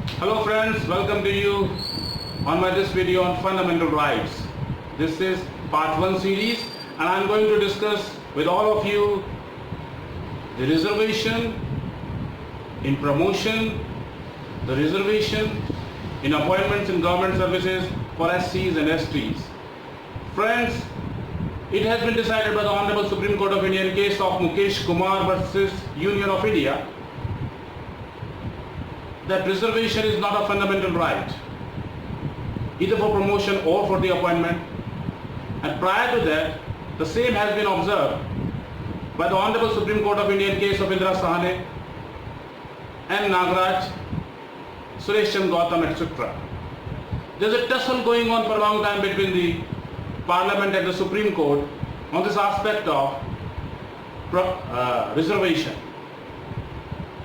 Hello friends, welcome to you on this video on fundamental rights. This is part 1 series and I am going to discuss with all of you the reservation in promotion, the reservation in appointments in government services for SCs and STs. Friends, it has been decided by the Honorable Supreme Court of India in case of Mukesh Kumar versus Union of India that reservation is not a fundamental right, either for promotion or for the appointment. And prior to that, the same has been observed by the Honorable Supreme Court of India in case of Indira Sahane, M. Nagaraj, Suresh Chandra Gautam, etc. There is a tussle going on for a long time between the Parliament and the Supreme Court on this aspect of reservation.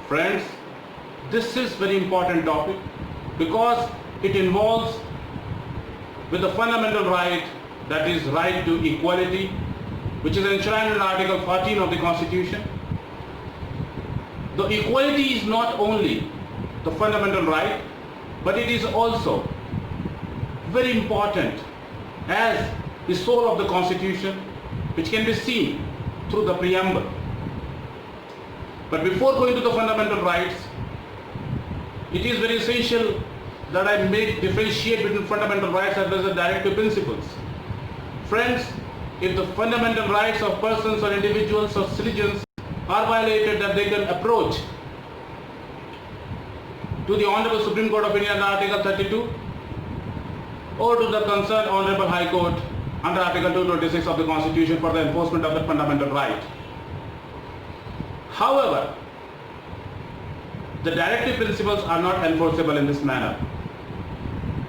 Friends, this is very important topic because it involves with the fundamental right, that is right to equality, which is enshrined in Article 14 of the Constitution. The equality is not only the fundamental right, but it is also very important as the soul of the Constitution, which can be seen through the preamble. But before going to the fundamental rights, it is very essential that I differentiate between fundamental rights as well as the directive principles. Friends, if the fundamental rights of persons or individuals or citizens are violated, that they can approach to the Honorable Supreme Court of India under Article 32 or to the concerned Honorable High Court under Article 226 of the Constitution for the enforcement of the fundamental right. However, the directive principles are not enforceable in this manner.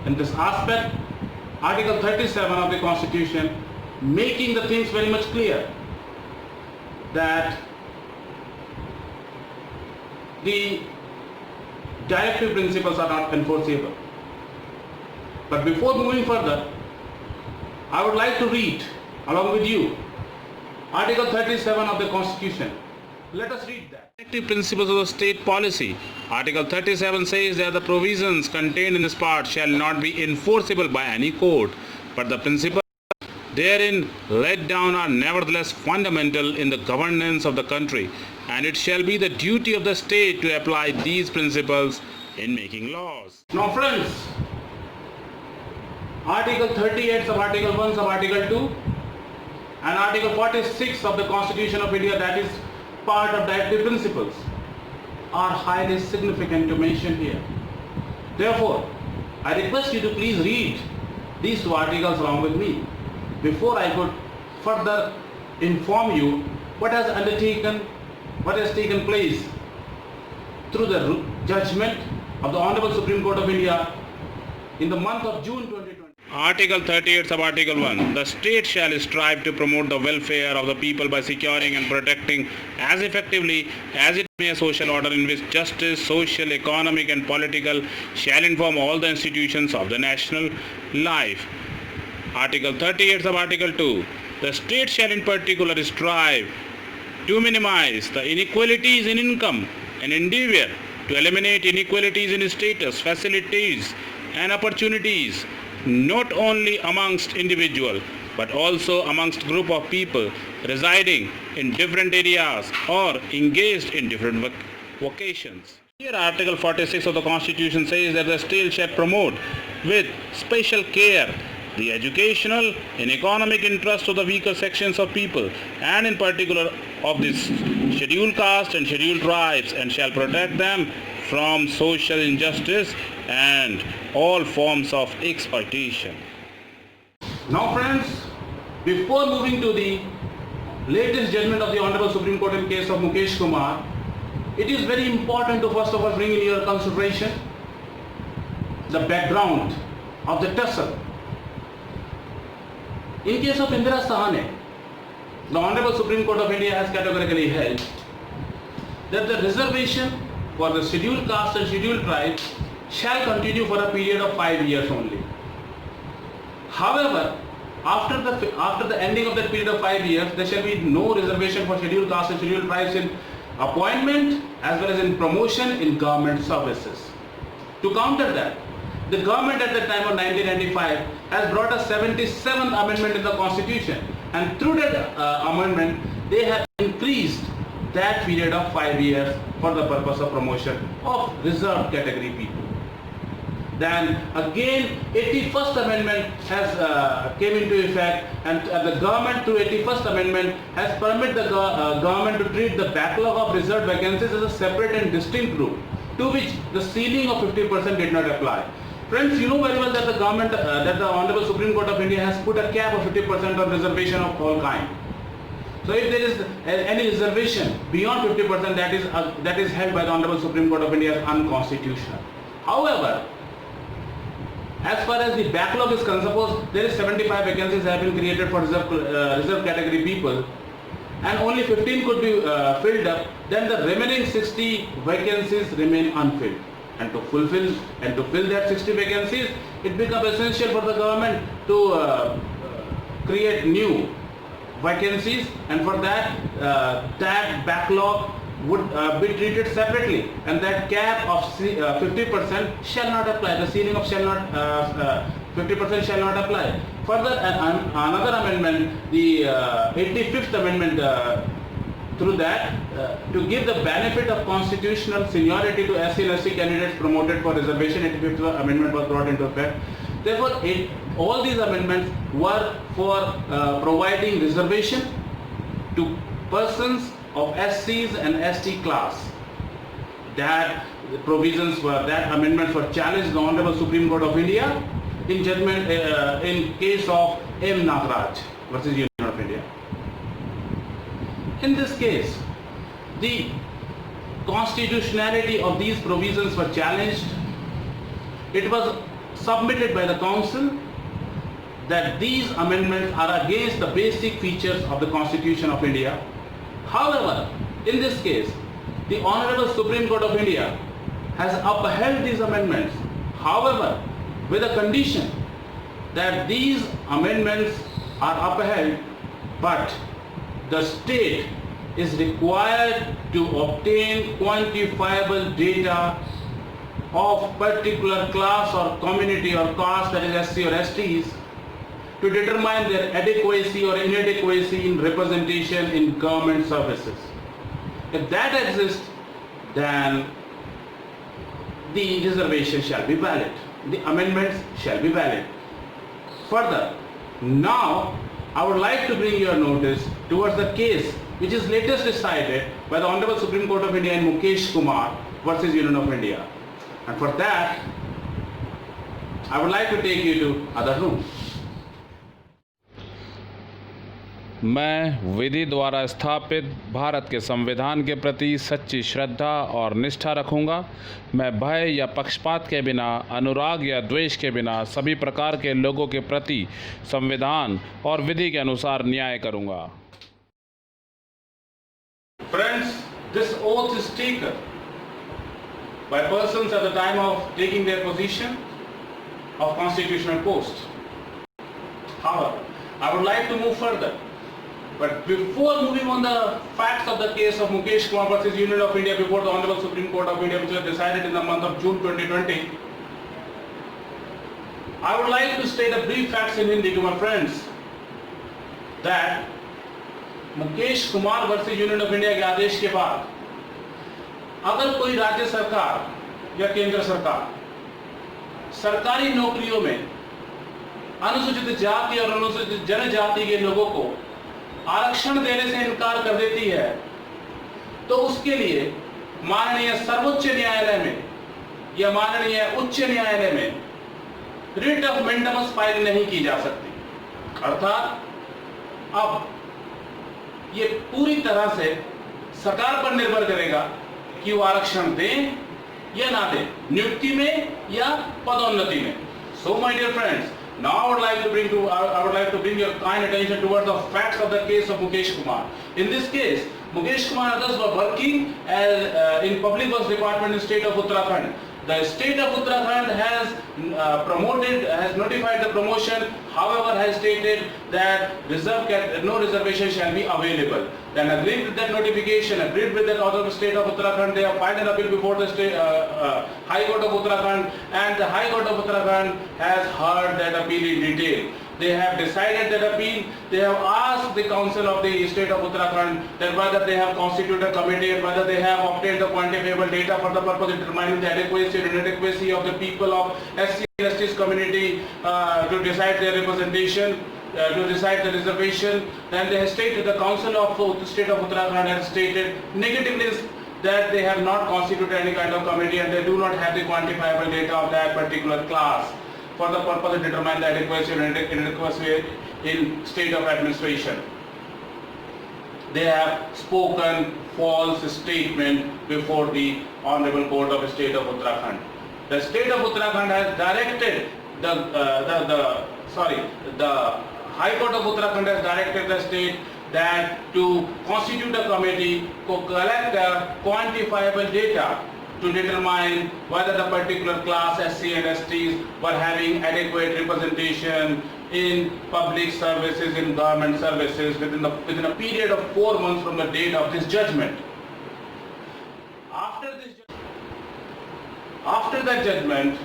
In this aspect, Article 37 of the Constitution making the things very much clear that the directive principles are not enforceable. But before moving further, I would like to read along with you Article 37 of the Constitution. Let us read that. Directive principles of the state policy. Article 37 says that the provisions contained in this part shall not be enforceable by any court, but the principles therein laid down are nevertheless fundamental in the governance of the country, and it shall be the duty of the state to apply these principles in making laws. Now friends, Article 38 sub Article 1 sub Article 2 and Article 46 of the Constitution of India, that is part of directive principles, are highly significant to mention here. Therefore, I request you to please read these two articles along with me before I could further inform you what has taken place through the judgment of the Honorable Supreme Court of India in the month of June 2020. Article 38 sub Article 1. The state shall strive to promote the welfare of the people by securing and protecting as effectively as it may a social order in which justice, social, economic and political shall inform all the institutions of the national life. Article 38 sub Article 2. The state shall in particular strive to minimize the inequalities in income and endeavor to eliminate inequalities in status, facilities and opportunities, not only amongst individual but also amongst group of people residing in different areas or engaged in different vocations. Here Article 46 of the Constitution says that the state shall promote with special care the educational and economic interests of the weaker sections of people, and in particular of this scheduled caste and scheduled tribes, and shall protect them from social injustice and all forms of exploitation. Now friends, before moving to the latest judgment of the Honorable Supreme Court in case of Mukesh Kumar, it is very important to first of all bring in your consideration the background of the tussle. In case of Indira Sahane, the Honorable Supreme Court of India has categorically held that the reservation for the scheduled caste and scheduled tribes shall continue for a period of 5 years only. However, after the ending of that period of 5 years, there shall be no reservation for scheduled caste and scheduled tribes in appointment as well as in promotion in government services. To counter that, the government at the time of 1995 has brought a 77th amendment in the constitution, and through that amendment they have increased that period of 5 years for the purpose of promotion of reserved category people. Then again 81st amendment has came into effect, and the government through 81st amendment has permitted the government to treat the backlog of reserved vacancies as a separate and distinct group, to which the ceiling of 50% did not apply. Friends, you know very well that the government, that the Honorable Supreme Court of India has put a cap of 50% on reservation of all kind. So if there is any reservation beyond 50%, that is held by the Honorable Supreme Court of India as unconstitutional. However, as far as the backlog is concerned, suppose there is 75 vacancies have been created for reserve category people, and only 15 could be filled up, then the remaining 60 vacancies remain unfilled. And to fill that 60 vacancies, it becomes essential for the government to create new vacancies, and for that that backlog would be treated separately, and that cap of 50% shall not apply. The ceiling of 50% shall not apply. Further, another amendment, the 85th amendment, through that, to give the benefit of constitutional seniority to SC and ST candidates promoted for reservation, 85th amendment was brought into effect. Therefore, all these amendments were for providing reservation to persons of SCs and ST class. That provisions were, that amendments were challenged the Honorable Supreme Court of India in judgment in case of M. Nagaraj versus Union of India. In this case, the constitutionality of these provisions were challenged. It was submitted by the Council that these amendments are against the basic features of the Constitution of India. However, in this case, the Honorable Supreme Court of India has upheld these amendments. However, with a condition that these amendments are upheld, but the state is required to obtain quantifiable data of particular class or community or caste, that is SC or STs, to determine their adequacy or inadequacy in representation in government services. If that exists, then the reservation shall be valid. The amendments shall be valid. Further, now I would like to bring your notice towards the case which is latest decided by the Honorable Supreme Court of India in Mukesh Kumar versus Union of India. And for that, I would like to take you to other room. मैं विधि द्वारा स्थापित भारत के संविधान के प्रति सच्ची श्रद्धा और निष्ठा रखूंगा। मैं भय या पक्षपात के बिना, अनुराग या द्वेष के बिना सभी प्रकार के लोगों के प्रति संविधान और विधि के अनुसार न्याय करूंगा। Friends, this oath is taken by persons at the time of taking their position of constitutional post. However, I would like to move further. But before moving on the facts of the case of Mukesh Kumar versus Union of India before the Honorable Supreme Court of India, which was decided in the month of June 2020, I would like to state a brief facts in Hindi to my friends that Mukesh Kumar versus Union of India के आदेश के बाद अगर कोई राज्य सरकार या केंद्र सरकार सरकारी नौकरियों में अनुसूचित जाति और अनुसूचित जनजाति के लोगों को आरक्षण देने से इनकार कर देती है, तो उसके लिए माननीय सर्वोच्च न्यायालय में या माननीय उच्च न्यायालय में रिट ऑफ मेंडामस फाइल नहीं की जा सकती। अर्थात अब ये पूरी तरह से सरकार पर निर्भर करेगा कि वो आरक्षण दें या ना दें, नियुक्ति में या पदोन्नति में। So my dear friends, now I would like to bring your kind attention towards the facts of the case of Mukesh Kumar. In this case, Mukesh Kumar and others were working in Public Works Department in state of Uttarakhand, The state of Uttarakhand has has notified the promotion, however has stated that no reservation shall be available. Then agreed with that notification, agreed with that order of the state of Uttarakhand, they have filed an appeal before the High Court of Uttarakhand, and the High Court of Uttarakhand has heard that appeal in detail. They have decided that appeal. They have asked the council of the state of Uttarakhand that whether they have constituted a committee and whether they have obtained the quantifiable data for the purpose of determining the adequacy or inadequacy of the people of SC and ST's community to decide their representation, to decide the reservation. Then they have stated, the council of the state of Uttarakhand has stated negatively that they have not constituted any kind of committee and they do not have the quantifiable data of that particular class for the purpose of determining the adequacy or inadequacy in state of administration. They have spoken false statement before the Honorable Court of the State of Uttarakhand. The State of Uttarakhand has directed the High Court of Uttarakhand has directed the state that to constitute a committee to collect quantifiable data to determine whether the particular class SC and STs were having adequate representation in public services, in government services within a period of 4 months from the date of this judgment. After that judgment,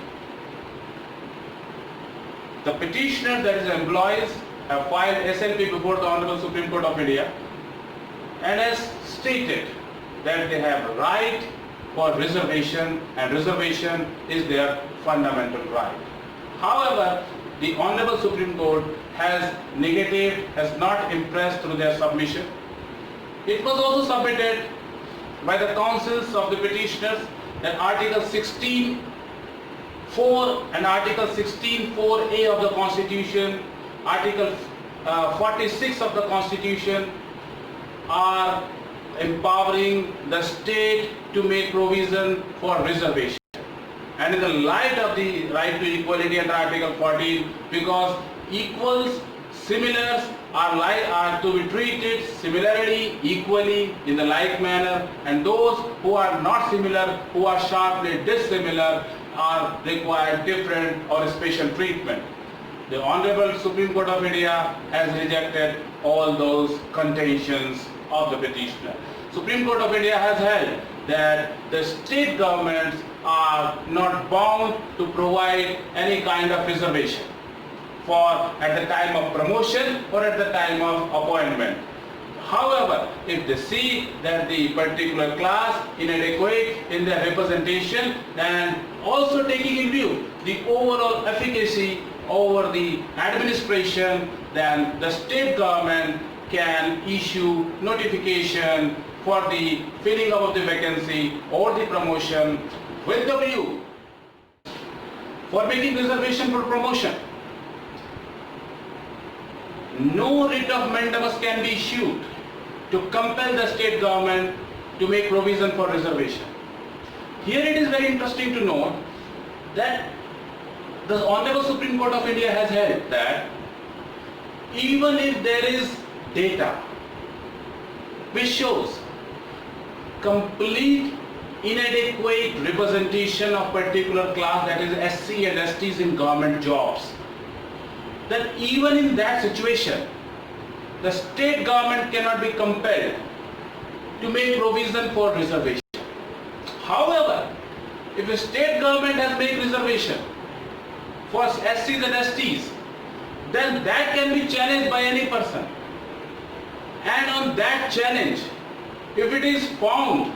the petitioner, that is employees, have filed SLP before the Honorable Supreme Court of India and has stated that they have right for reservation and reservation is their fundamental right. However, the Honorable Supreme Court has not impressed through their submission. It was also submitted by the counsels of the petitioners that Article 16(4) and Article 16(4)(a) of the Constitution, Article 46 of the Constitution are empowering the state to make provision for reservation. And in the light of the right to equality under Article 14, because equals, similars are to be treated similarly, equally, in the like manner, and those who are not similar, who are sharply dissimilar, are required different or special treatment. The Honorable Supreme Court of India has rejected all those contentions of the petitioner. Supreme Court of India has held that the state governments are not bound to provide any kind of reservation for at the time of promotion or at the time of appointment. However, if they see that the particular class inadequate in their representation, then also taking in view the overall efficacy over the administration, then the state government can issue notification for the filling up of the vacancy or the promotion with the view for making reservation for promotion. No writ of mandamus can be issued to compel the state government to make provision for reservation. Here it is very interesting to note that the Honorable Supreme Court of India has held that even if there is data which shows complete inadequate representation of particular class, that is SC and STs in government jobs, that even in that situation the state government cannot be compelled to make provision for reservation. However, if the state government has made reservation for SCs and STs, then that can be challenged by any person. And on that challenge, if it is found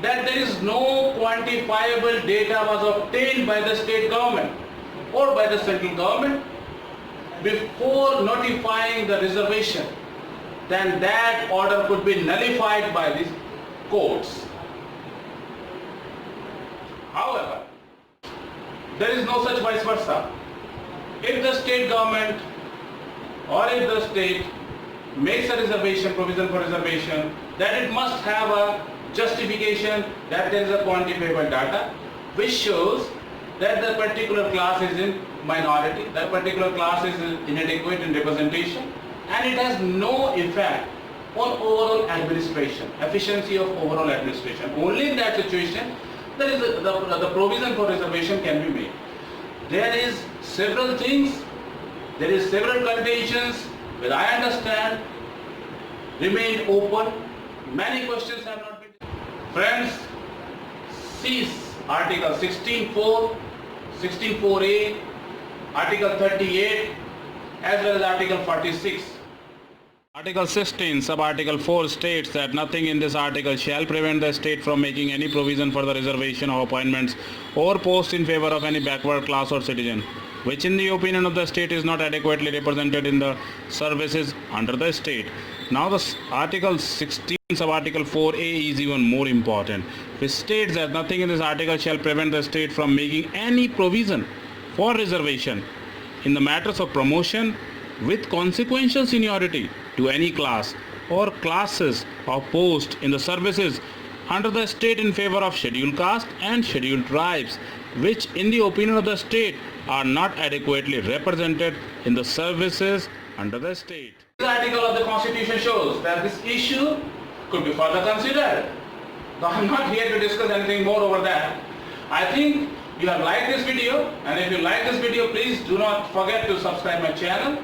that there is no quantifiable data was obtained by the state government or by the central government before notifying the reservation, then that order could be nullified by the courts. However, there is no such vice versa. If the state government or if the state makes a reservation, provision for reservation, then it must have a justification that there is a quantifiable data which shows that the particular class is in minority, that particular class is inadequate in representation, and it has no effect on overall administration, efficiency of overall administration. Only in that situation there is the provision for reservation can be made. There is several things, there is several conditions, but I understand remain open. Many questions have not been. Friends, see Article 16.4, 16.4a, Article 38, as well as Article 46. Article 16, sub-article 4 states that nothing in this article shall prevent the state from making any provision for the reservation of appointments or posts in favor of any backward class or citizen, which in the opinion of the state is not adequately represented in the services under the state. Now the Article 16, sub-article 4a is even more important, which states that nothing in this article shall prevent the state from making any provision for reservation in the matters of promotion with consequential seniority to any class or classes of post in the services under the state in favor of scheduled caste and scheduled tribes, which in the opinion of the state are not adequately represented in the services under the state. This article of the Constitution shows that this issue could be further considered. Now I am not here to discuss anything more over that. I think you have liked this video, and if you like this video, please do not forget to subscribe my channel.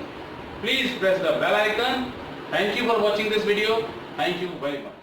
Please press the bell icon. Thank you for watching this video. Thank you very much.